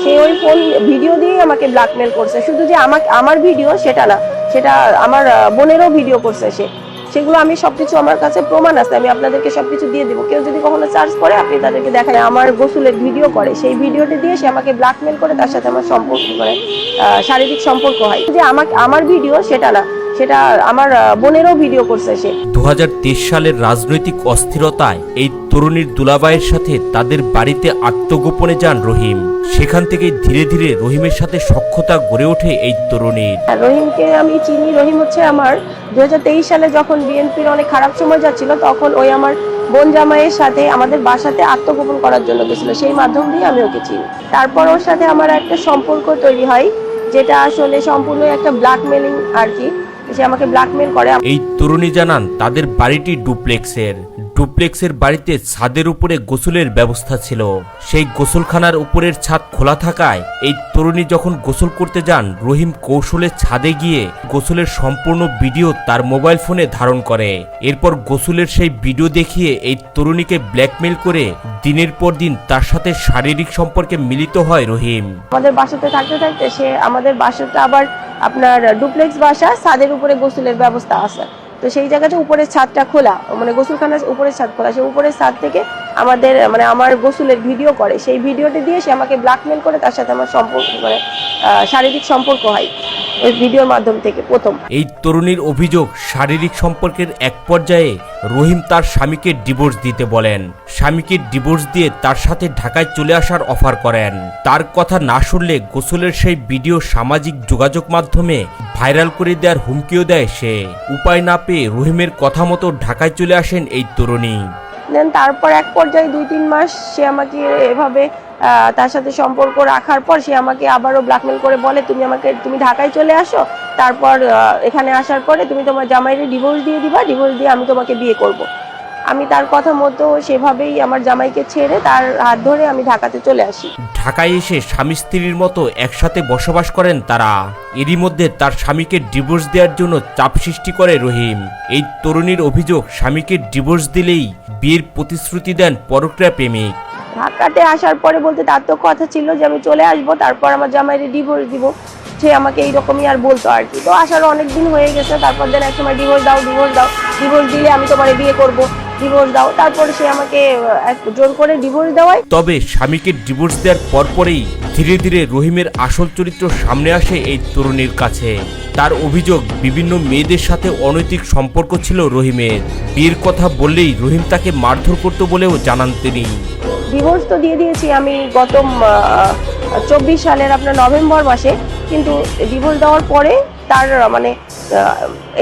সে ওই phone video দিয়ে আমাকে ব্ল্যাকমেল করছে। শুধু যে আমার ভিডিও সেটা না, সেটা আমার বোনেরও ভিডিও করছে সে। সেগুলো আমি সবকিছু, আমার কাছে প্রমাণ আছে, আমি আপনাদেরকে সবকিছু দিয়ে দেবো। কেউ যদি কখনো সার্চ করে আপনি তাদেরকে দেখায় আমার গোসলের ভিডিও করে, সেই ভিডিওটি দিয়ে সে আমাকে ব্ল্যাকমেল করে তার সাথে আমার সম্পর্ক, মানে শারীরিক সম্পর্ক হয়। যে আমার ভিডিও সেটা না, সেটা আমার বোনেরও ভিডিও করছে সে। 2023 সালের রাজনৈতিক অস্থিরতায় এই তরুণীর দুলাভাইয়ের সাথে তাদের বাড়িতে আত্মগোপনে যান রহিম। সেখান থেকে ধীরে ধীরে রহিমের সাথে সখ্যতা গড়ে ওঠে এই তরুণীর। রহিমকে আমি চিনি। রহিম হচ্ছে আমার 2023 সালে যখন বিএনপির অনেক খারাপ সময় যাচ্ছিল, তখন ওই আমার বোন জামাইয়ের সাথে আমাদের বাসাতে আত্মগোপন করার জন্য গেছিল, সেই মাধ্যম দিয়ে আমি ওকে চিনি। তারপর ওর সাথে আমার একটা সম্পর্ক তৈরি হয়, যেটা আসলে সম্পূর্ণ একটা ব্ল্যাকমেলিং আর কি। সে আমাকে ব্ল্যাকমেল করে। এই তরুণী জানান তাদের বাড়িটি ডুপ্লেক্সের বাড়িতে ছাদের উপরে গোসলের ব্যবস্থা ছিল। সেই গোসলখানার উপরের ছাদ খোলা থাকায় এই তরুণী যখন গোসল করতে যান, রহিম কৌশলে ছাদে গিয়ে গোসলের সম্পূর্ণ ভিডিও তার মোবাইল ফোনে ধারণ করে। এরপর গোসলের সেই ভিডিও দেখিয়ে এই তরুণীকে ব্ল্যাকমেল করে দিনের পর দিন তার সাথে শারীরিক সম্পর্কে মিলিত হয় রহিম। আমাদের বাসাতে থাকতে থাকতে সে, আমাদের বাসাটা আবার আপনার ডুপ্লেক্স বাসা, ছাদের উপরে গোসলের ব্যবস্থা আছে। তো সেই জায়গাতে উপরের ছাদটা খোলা, মানে গোসলখানার উপরের ছাদ খোলা। সে উপরের ছাদ থেকে আমাদের, মানে আমার গোসলের ভিডিও করে, সেই ভিডিওটি দিয়ে সে আমাকে ব্ল্যাকমেল করে তার সাথে আমার সম্পর্ক, মানে শারীরিক সম্পর্ক হয় ওই ভিডিওর মাধ্যম থেকে প্রথম। এই তরুণীর অভিযোগ, শারীরিক সম্পর্কের এক পর্যায়ে রহিম তার স্বামীকে ডিভোর্স দিতে বলেন। স্বামীকে ডিভোর্স দিয়ে তার সাথে ঢাকায় চলে আসার অফার করেন। তার কথা না শুনলে গোসলের সেই ভিডিও সামাজিক যোগাযোগ মাধ্যমে ভাইরাল করে দেওয়ার হুমকিও দেয় সে। উপায় না পেয়ে রহিমের কথা মতো ঢাকায় চলে আসেন এই তরুণী। দেন তারপর এক পর্যায়ে 2-3 মাস সে আমাকে এভাবে তার সাথে সম্পর্ক রাখার পর সে আমাকে আবারও ব্ল্যাকমেল করে বলে, তুমি ঢাকায় চলে আসো, তারপর এখানে আসার পরে তুমি তোমার জামাইরে ডিভোর্স দিয়ে দিবা, ডিভোর্স দিয়ে আমি তোমাকে বিয়ে করব। আমি তার কথা মতো সেভাবেই আমার জামাইকে ছেড়ে তার হাত ধরে আমি ঢাকাতে চলে আসি। ঢাকায় এসে স্বামী স্ত্রীর মতো একসাথে বসবাস করেন তারা। এরই মধ্যে তার স্বামীকে ডিভোর্স দেওয়ার জন্য চাপ সৃষ্টি করে রহিম। এই তরুণীর অভিযোগ, স্বামীকে ডিভোর্স দিলেই বিয়ের প্রতিশ্রুতি দেন পরক্রিয়া প্রেমিক। ঢাকাতে আসার পরে বলতে তার তো কথা ছিল যে আমি চলে আসবো, তারপর আমার জামাইরে ডিভোর্স দিব। সে আমাকে এইরকমই আর বলতো আর কি। তো আসারও অনেক দিন হয়ে গেছে। তারপর দেন এক সময় ডিভোর্স দাও, ডিভোর্স দিলে আমি তোমার বিয়ে করব, ডিভোর্স দাও। তারপরে সে আমাকে জোর করে ডিভোর্স দেওয়ায়। তবে স্বামীকে ডিভোর্স দেওয়ার পরপরেই ধীরে ধীরে রহিমের আসল চরিত্র সামনে আসে এই তরুণীর কাছে। তার অভিযোগ, বিভিন্ন মেয়েদের সাথে অনৈতিক সম্পর্ক ছিল রহিমের। বিয়ের কথা বললেই রহিম তাকে মারধর করত বলেও জানান তিনি। ডিভোর্স তো দিয়ে দিয়েছি আমি গত 24 সালের আপনার নভেম্বর মাসে, কিন্তু ডিভোর্স দেওয়ার পরে তার মানে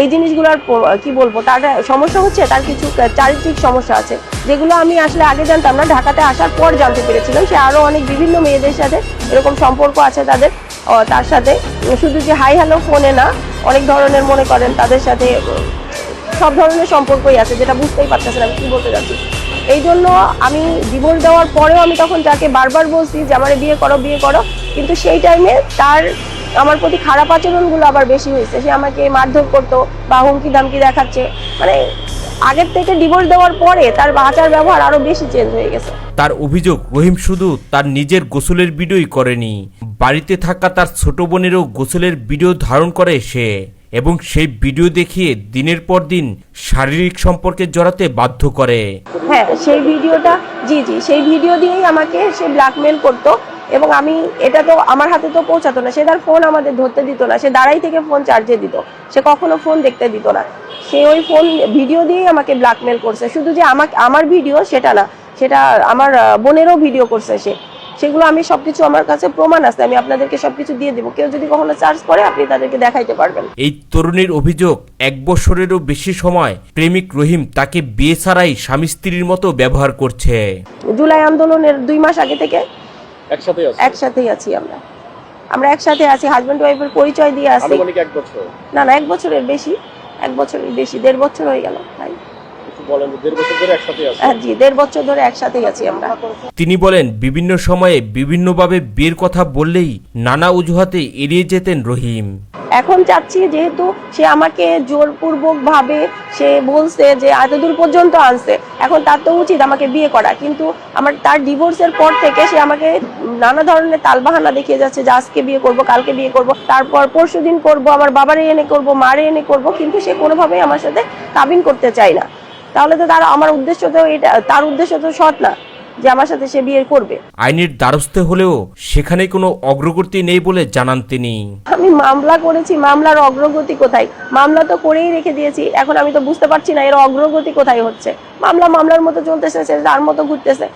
এই জিনিসগুলোর কি বলবো, তার সমস্যা হচ্ছে, তার কিছু চারিত্রিক সমস্যা আছে যেগুলো আমি আসলে আগে জানতাম না, ঢাকাতে আসার পর জানতে পেরেছিলাম। সে আরও অনেক বিভিন্ন মেয়েদের সাথে এরকম সম্পর্ক আছে তার সাথে, শুধু যে হাই হ্যালো ফোনে না, অনেক ধরনের মনে করেন তাদের সাথে সব ধরনের সম্পর্কই আছে, যেটা বুঝতেই পারতেছেন আমি কি বলতে যাচ্ছি। এই জন্য আমি ডিভোর্স দেওয়ার পরেও আমি তখন যাকে বারবার বলছি যে আমার বিয়ে করো, কিন্তু সেই টাইমে তার আমার প্রতি খারাপ আচরণগুলো আবার বেশি হয়েছে। সে আমাকে মারধর করতো বা হুমকি দামকি দেখাচ্ছে, মানে আগের থেকে ডিভোর্স দেওয়ার পরে তার আচার ব্যবহার আরো বেশি চেঞ্জ হয়ে গেছে। তার অভিযোগ, রহিম শুধু তার নিজের গোসলের ভিডিওই করেনি, বাড়িতে থাকা তার ছোট বোনেরও গোসলের ভিডিও ধারণ করে সে, এবং সেই ভিডিও দেখিয়ে দিনের পর দিন শারীরিক সম্পর্কে জড়াতে বাধ্য করে। হ্যাঁ, সেই ভিডিওটা সেই ভিডিও দিয়েই আমাকে সে ব্ল্যাকমেল করতো। এবং আমি এটা তো আমার হাতে তো পৌঁছাতো না, সে তার ফোন আমাদের ধরতে দিত না, সে দাঁড়াই থেকে ফোন চার্জে দিত, সে কখনো ফোন দেখতে দিত না। সে ওই ফোন ভিডিও দিয়েই আমাকে ব্ল্যাকমেল করছে। শুধু যে আমার ভিডিও সেটা না, সেটা আমার বোনেরও ভিডিও করছে সে। সেগুলো আমি সবকিছু, আমার কাছে প্রমাণ আছে, আমি আপনাদেরকে সবকিছু দিয়ে দেবো। কেউ যদি কখনো সার্চ করে আপনি তাদেরকে দেখাইতে পারবেন। এই তরুণীর অভিযোগ, 1 বছরেরও বেশি সময় প্রেমিক রহিম তাকে বিয়ে ছাড়াই স্বামী স্ত্রীর মতো ব্যবহার করছে। জুলাই আন্দোলনের 2 মাস আগে থেকে একসাথেই আছি আমরা একসাথে আছি, হাজবেন্ড ওয়াইফের পরিচয় দিয়ে আছি। না 1 বছরের বেশি, 1 বছরের বেশি, 1.5 বছর হয়ে গেল ভাই। বলেন 1.5 বছর ধরে একসাথে আছেন। হ্যাঁ জি, 1.5 বছর ধরে একসাথেই আছি আমরা। তিনি বলেন বিভিন্ন সময়ে বিভিন্নভাবে বিয়ের কথা বললেই নানা অজুহাতে এড়িয়ে যেতেন রহিম। এখন চাচ্ছি, যেহেতু সে আমাকে জোরপূর্বক ভাবে সে বলছে যে এতদূর পর্যন্ত আনছে, এখন তার তো উচিত আমাকে বিয়ে করা, কিন্তু আমার তার ডিভোর্সের পর থেকে সে আমাকে নানা ধরনের তালবাহানা দেখিয়ে যাচ্ছে যে আজকে বিয়ে করব, কালকে বিয়ে করব, তারপর পরশুদিন করব, আমার বাবারে এনে করব, মারে এনে করব, কিন্তু সে কোনোভাবেই আমার সাথে কাবিন করতে চায় না। তাহলে তো তার উদ্দেশ্য তো এটা, তার উদ্দেশ্য তো সৎ না যে আমার সাথে সে বিয়ে করবে। আইনের দ্বারস্থ হলেও সেখানে কোনো অগ্রগতি নেই বলে জানান তিনি। আমি মামলা করেছি, মামলার অগ্রগতি কোথায়? মামলা তো করেই রেখে দিয়েছি, এখন আমি তো বুঝতে পারছি না এর অগ্রগতি কোথায় হচ্ছে। মামলার মতো চলতেছে, সে তার মতো ঘুরতেছে।